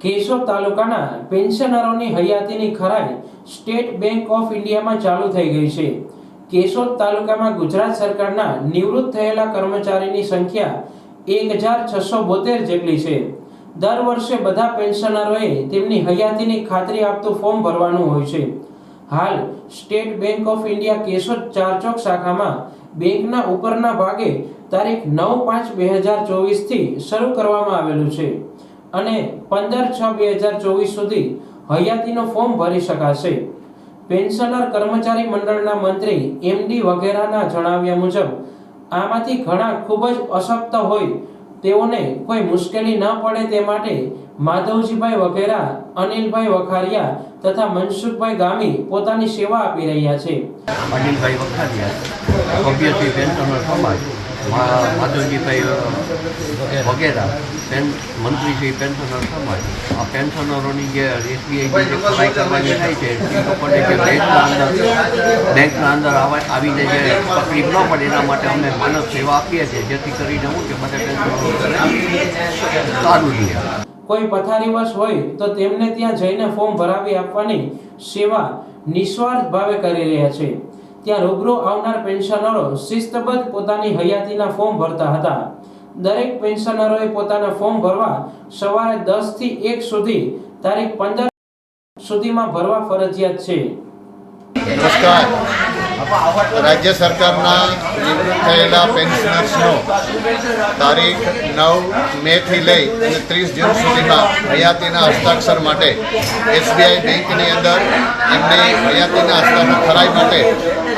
કેશોદ તાલુકાના પેન્શનરોની હયાતીની ખરાઈ state Bank of ઇન્ડિયામાં ચાલુ થઈ ગઈ છે। કેશોદ તાલુકામાં ગુજરાત સરકારના નિવૃત્ત થયેલા કર્મચારીની સંખ્યા 1672 જેટલી છે। દર વર્ષે બધા પેન્શનરોએ તેમની હયાતીની ખાતરી આપતું ફોર્મ ભરવાનું હોય છે। હાલ State Bank of India Keshod Charchowk શાખામાં બેંકના ઉપરના ભાગે તારીખ 9/5/2024 થી શરૂ કરવામાં આવેલું છે અને 15/6/2024 સુધી હયાતીનો ફોર્મ ભરી શકાશે। પેન્શનર કર્મચારી મંડળના મંત્રી એમડી વગેરેના જણાવ્યા મુજબ આમાંથી ઘણા ખૂબ જ અશક્ત હોય તેઓને કોઈ મુશ્કેલી ન પડે તે માટે માધવજીભાઈ વગેરા, અનિલભાઈ વખારિયા તથા મનસુખભાઈ ગામી પોતાની સેવા આપી રહ્યા છે। અનિલભાઈ વખારિયા, સભ્યશ્રી પેન્શનર સમાજ, માધવજીભાઈ વગેરા, મંત્રી શ્રી પેન્શનર સમાજ, આ પેન્શનરોની જે એસબીઆઈ જે ખરાઈ કરવાની થાય છે એ લોકોને જે બેંકના અંદર આવીને જે તકલીફ ન પડે એના માટે અમે માનવ સેવા આપીએ છીએ, જેથી કરીને હું કે બધા પેન્શનરો સારું રહે। કોઈ પથારીવશ હોય તો તેમને ત્યાં જઈને ફોર્મ ભરાવી આપવાની સેવા નિસ્વાર્થ ભાવે કરી રહ્યા છે। ત્યાં રૂબરૂ આવનાર પેન્શનરો શિસ્તબદ્ધ પોતાની હયાતીના ફોર્મ ભરતા હતા। દરેક પેન્શનરોએ પોતાના ફોર્મ ભરવા સવારે 10 થી 1 સુધી તારીખ 15 સુધીમાં ભરવા ફરજિયાત છે। નમસ્કાર। રાજ્ય સરકારના નિવૃત્ત થયેલા પેન્શનર્સનો તારીખ 9 મે થી લઈ અને 30 જૂન સુધીમાં હયાતીના હસ્તાક્ષર માટે એસબીઆઈ બેંકની અંદર એમની હયાતીના હસ્તાક્ષર ખરાઈ માટે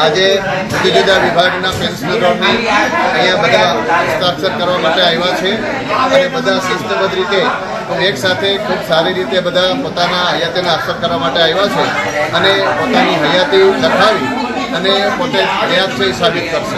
આજે જુદા જુદા વિભાગના પેન્શનરોની અહીંયા બધા હસ્તાક્ષર કરવા માટે આવ્યા છે અને બધા શિસ્તબદ્ધ રીતે એક સાથે ખૂબ સારી રીતે બધા પોતાના હયાતીના હસ્તાક્ષર કરવા માટે આવ્યા છે અને પોતાની હયાતી લખાવી અને પોતે હયાત છે સાબિત કરશે।